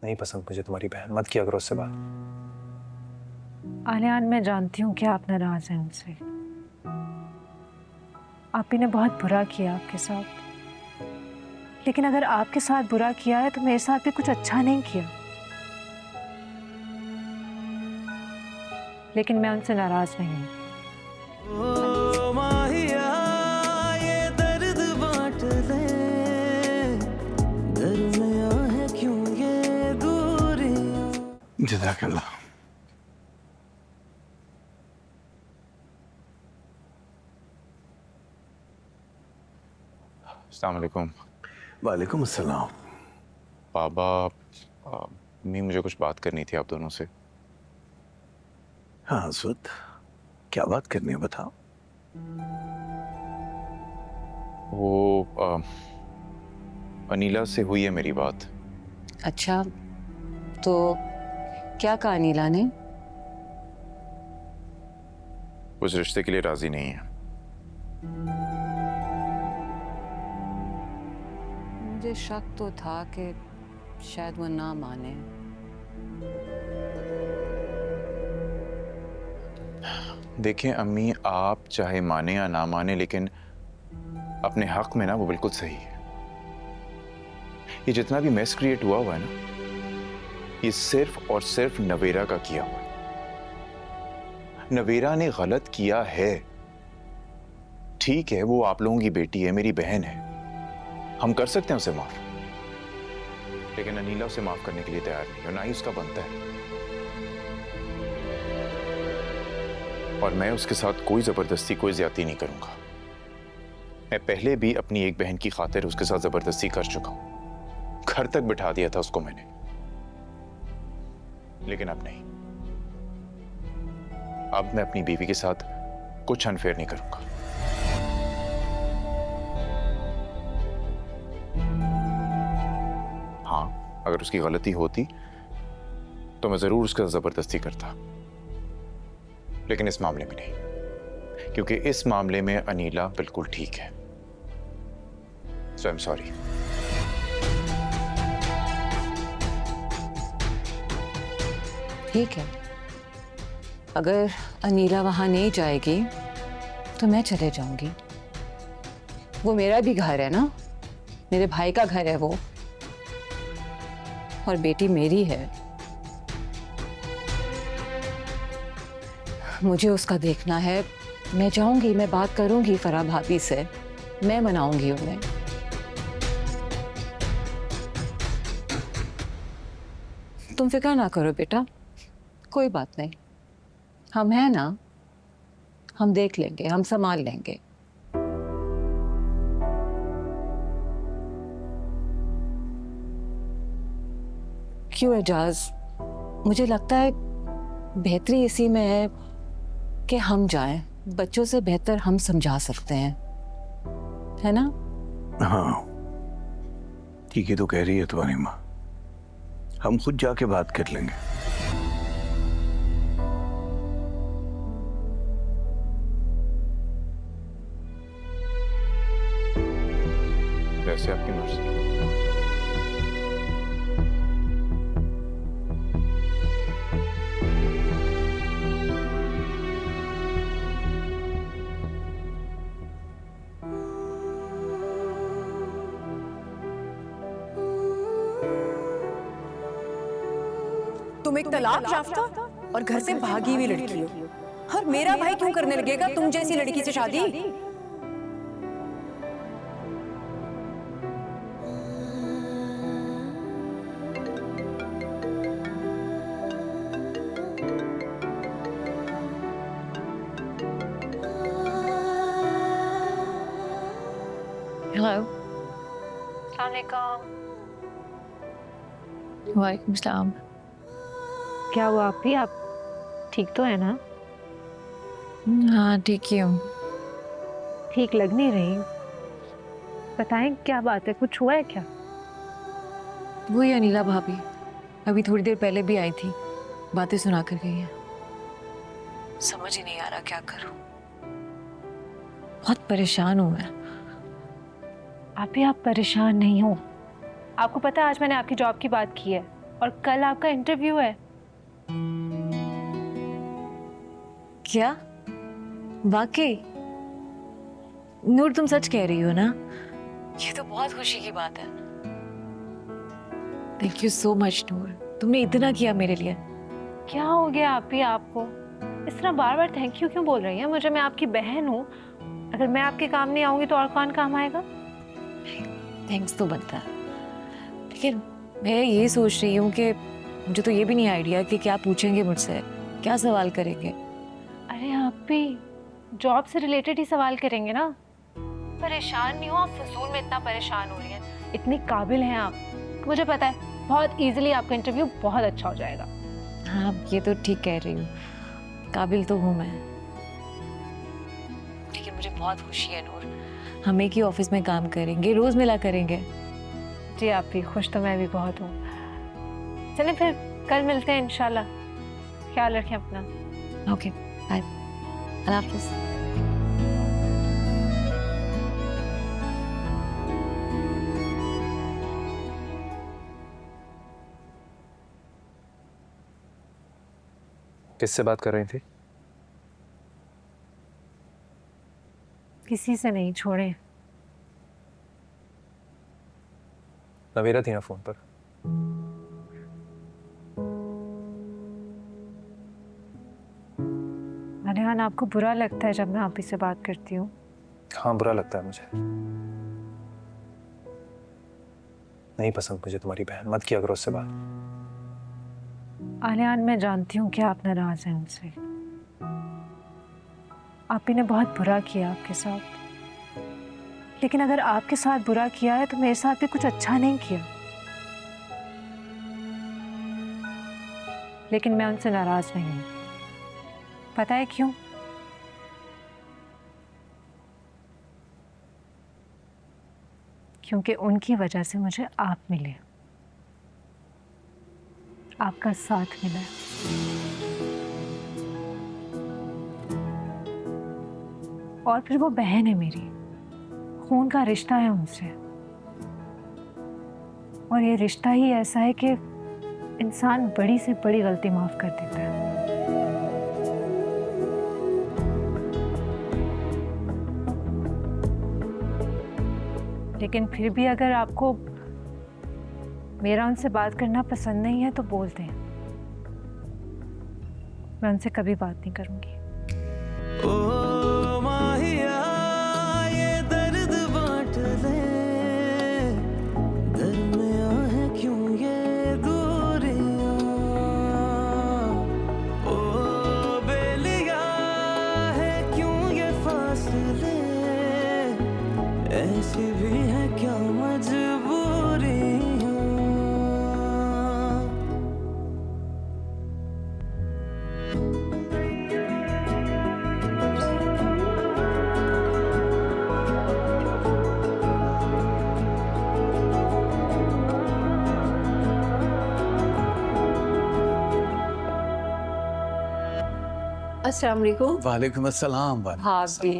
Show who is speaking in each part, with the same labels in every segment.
Speaker 1: नहीं पसंद मुझे तुम्हारी बहन, मत किया करो उससे बात।
Speaker 2: आलियान, मैं जानती हूँ कि आप नाराज हैं उनसे। आप ही ने बहुत बुरा किया आपके साथ, लेकिन अगर आपके साथ बुरा किया है तो मेरे साथ भी कुछ अच्छा नहीं किया। लेकिन मैं उनसे नाराज नहीं हूँ।
Speaker 3: जज़ाकल्लाह।
Speaker 4: अस्सलाम वालेकुम।
Speaker 3: वालेकुम अस्सलाम।
Speaker 4: बाबा, मी मुझे कुछ बात करनी थी आप दोनों से।
Speaker 3: हाँ असवद, क्या बात करनी है बताओ।
Speaker 4: वो अनीला से हुई है मेरी बात।
Speaker 5: अच्छा, तो क्या कहा नीला ने?
Speaker 4: उस रिश्ते के लिए राजी नहीं है।
Speaker 5: मुझे शक तो था कि शायद वो ना माने।
Speaker 4: देखें अम्मी, आप चाहे माने या ना माने, लेकिन अपने हक में ना वो बिल्कुल सही है। ये जितना भी मेस क्रिएट हुआ है ना, ये सिर्फ और सिर्फ नवेरा का किया हुआ है। नवेरा ने गलत किया है, ठीक है, वो आप लोगों की बेटी है, मेरी बहन है, हम कर सकते हैं उसे माफ, लेकिन अनीला उसे माफ करने के लिए तैयार नहीं और ना ही उसका बनता है। और मैं उसके साथ कोई जबरदस्ती, कोई ज्यादती नहीं करूंगा। मैं पहले भी अपनी एक बहन की खातिर उसके साथ जबरदस्ती कर चुका हूं, घर तक बिठा दिया था उसको मैंने, लेकिन अब नहीं। अब मैं अपनी बीवी के साथ कुछ अनफेयर नहीं करूंगा। हाँ, अगर उसकी गलती होती तो मैं जरूर उसका जबरदस्ती करता, लेकिन इस मामले में नहीं, क्योंकि इस मामले में अनीला बिल्कुल ठीक है। सो आई एम सॉरी।
Speaker 5: ठीक है, अगर अनीला वहां नहीं जाएगी तो मैं चले जाऊंगी। वो मेरा भी घर है ना, मेरे भाई का घर है वो, और बेटी मेरी है। मुझे उसका देखना है। मैं जाऊंगी, मैं बात करूंगी फराह भाभी से, मैं मनाऊंगी उन्हें। तुम फिक्र ना करो बेटा, कोई बात नहीं, हम हैं ना, हम देख लेंगे, हम संभाल लेंगे। क्यों एजाज, मुझे लगता है बेहतरी इसी में है कि हम जाएं, बच्चों से बेहतर हम समझा सकते हैं, है ना?
Speaker 3: हाँ ठीक ही तो कह रही है तुम्हारी माँ, हम खुद जाके बात कर लेंगे।
Speaker 4: वैसे आपकी मर्जी।
Speaker 6: तुम एक तलाक याफ्ता और घर से भागी हुई लड़की हो, और मेरा भाई क्यों करने लगेगा तुम जैसी लड़की से शादी?
Speaker 2: हेलो। वालेकुम सलाम। क्या हुआ आप भी? आप ठीक तो है ना?
Speaker 7: हाँ ठीक ही हूँ।
Speaker 2: ठीक लग नहीं रही। बताएं क्या बात है, कुछ हुआ है क्या?
Speaker 7: वही अनीला भाभी अभी थोड़ी देर पहले भी आई थी, बातें सुना कर गई है। समझ ही नहीं आ रहा क्या करूं, बहुत परेशान हूं मैं।
Speaker 2: आप परेशान नहीं हो। आपको पता है आज मैंने आपकी जॉब की बात की है, और कल आपका इंटरव्यू है।
Speaker 7: क्या वाकई? नूर तुम सच कह रही हो ना? ये तो बहुत खुशी की बात है। थैंक यू सो मच नूर, तुमने इतना किया मेरे लिए।
Speaker 2: क्या हो गया आप ही आपको? इस तरह बार बार थैंक यू क्यों बोल रही हैं मुझे? मैं आपकी बहन हूँ। अगर मैं आपके काम नहीं आऊंगी तो और कौन काम आएगा?
Speaker 7: थैंक्स तो बनता है, लेकिन मैं ये सोच रही हूँ कि मुझे तो ये भी नहीं आइडिया कि क्या पूछेंगे मुझसे, क्या सवाल करेंगे।
Speaker 2: अरे आप भी जॉब से रिलेटेड ही सवाल करेंगे ना। परेशान नहीं हो आप, फजूल में इतना परेशान हो रही हैं। इतनी काबिल हैं आप, मुझे पता है बहुत इजीली आपका इंटरव्यू बहुत अच्छा हो जाएगा।
Speaker 7: हाँ ये तो ठीक कह रही हूँ, काबिल तो हूँ मैं, लेकिन मुझे बहुत खुशी है नूर, हम एक ही ऑफिस में काम करेंगे, रोज मिला करेंगे।
Speaker 2: जी आप भी खुश तो मैं भी बहुत हूँ। चलें फिर कल मिलते हैं इंशाल्लाह। ख्याल रखें अपना।
Speaker 7: ओके बाय, अल्लाह हाफिज़।
Speaker 1: किससे बात कर रही थी?
Speaker 2: किसी से नहीं, छोड़े।
Speaker 1: नवीरा थी ना फोन पर?
Speaker 2: अलियान आपको बुरा लगता है जब मैं आप ही से बात करती हूँ?
Speaker 1: हाँ बुरा लगता है मुझे। नहीं पसंद मुझे तुम्हारी बहन, मत किया करो उससे बात।
Speaker 2: आलियान मैं जानती हूँ कि आप नाराज हैं उनसे। आप ही ने बहुत बुरा किया आपके साथ, लेकिन अगर आपके साथ बुरा किया है तो मेरे साथ भी कुछ अच्छा नहीं किया। लेकिन मैं उनसे नाराज नहीं हूँ। पता है क्यों? क्योंकि उनकी वजह से मुझे आप मिले, आपका साथ मिला। और फिर वो बहन है मेरी, खून का रिश्ता है उनसे। और ये रिश्ता ही ऐसा है कि इंसान बड़ी से बड़ी गलती माफ कर देता है। लेकिन फिर भी अगर आपको मेरा उनसे बात करना पसंद नहीं है तो बोल दें, मैं उनसे कभी बात नहीं करूंगी।
Speaker 8: ओ माहिया ये दर्द बांट ले, दरमिया है क्यों ये दूरियां, ओ बेलिया है क्यों ये फासले, ऐसी भी है क्या मजबूरियां।
Speaker 6: अस्सलाम वालेकुम।
Speaker 3: वालेकुम अस्सलाम।
Speaker 5: भाभी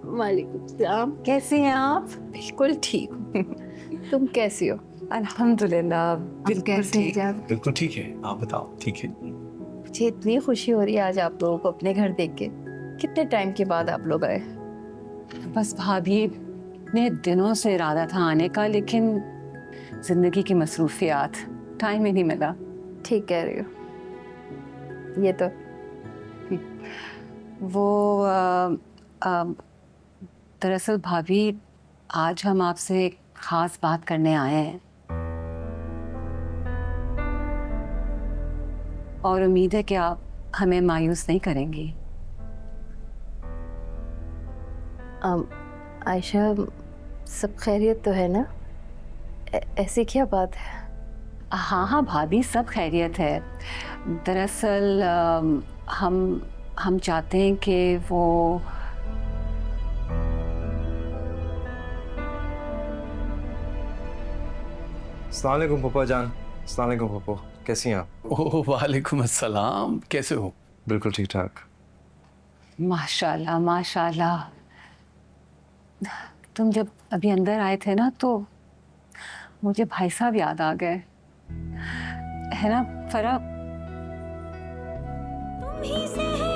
Speaker 6: वालेकुम सलाम।
Speaker 5: कैसी हैं आप?
Speaker 6: बिल्कुल ठीक हूँ। तुम कैसी हो?
Speaker 5: अल्हम्दुलिल्लाह बिल्कुल ठीक।
Speaker 3: बिल्कुल ठीक है, आप बताओ ठीक है?
Speaker 6: मुझे इतनी खुशी हो रही है आज आप लोगों को अपने घर देख के। कितने टाइम के बाद आप लोग आए?
Speaker 5: बस भाभी इतने दिनों से इरादा था आने का, लेकिन जिंदगी की मसरूफियात, टाइम ही नहीं मिला।
Speaker 6: ठीक कह रही हो। ये तो
Speaker 5: वो दरअसल भाभी आज हम आपसे एक खास बात करने आए हैं और उम्मीद है कि आप हमें मायूस नहीं करेंगी।
Speaker 6: आयशा, सब खैरियत तो है ना? ऐसी क्या बात है?
Speaker 5: हाँ हाँ भाभी, सब खैरियत है। दरअसल हम चाहते हैं कि वो
Speaker 9: अस्सलाम वालेकुम पप्पा जान। अस्सलाम वालेकुम पप्पो, कैसी हैं आप?
Speaker 3: ओह वालेकुम अस्सलाम, कैसे हो?
Speaker 9: बिल्कुल ठीक ठाक।
Speaker 5: माशाल्लाह माशाल्लाह। तुम जब अभी अंदर आए थे ना तो मुझे भाई साहब याद आ गए, है ना फरा?
Speaker 8: तुम ही से है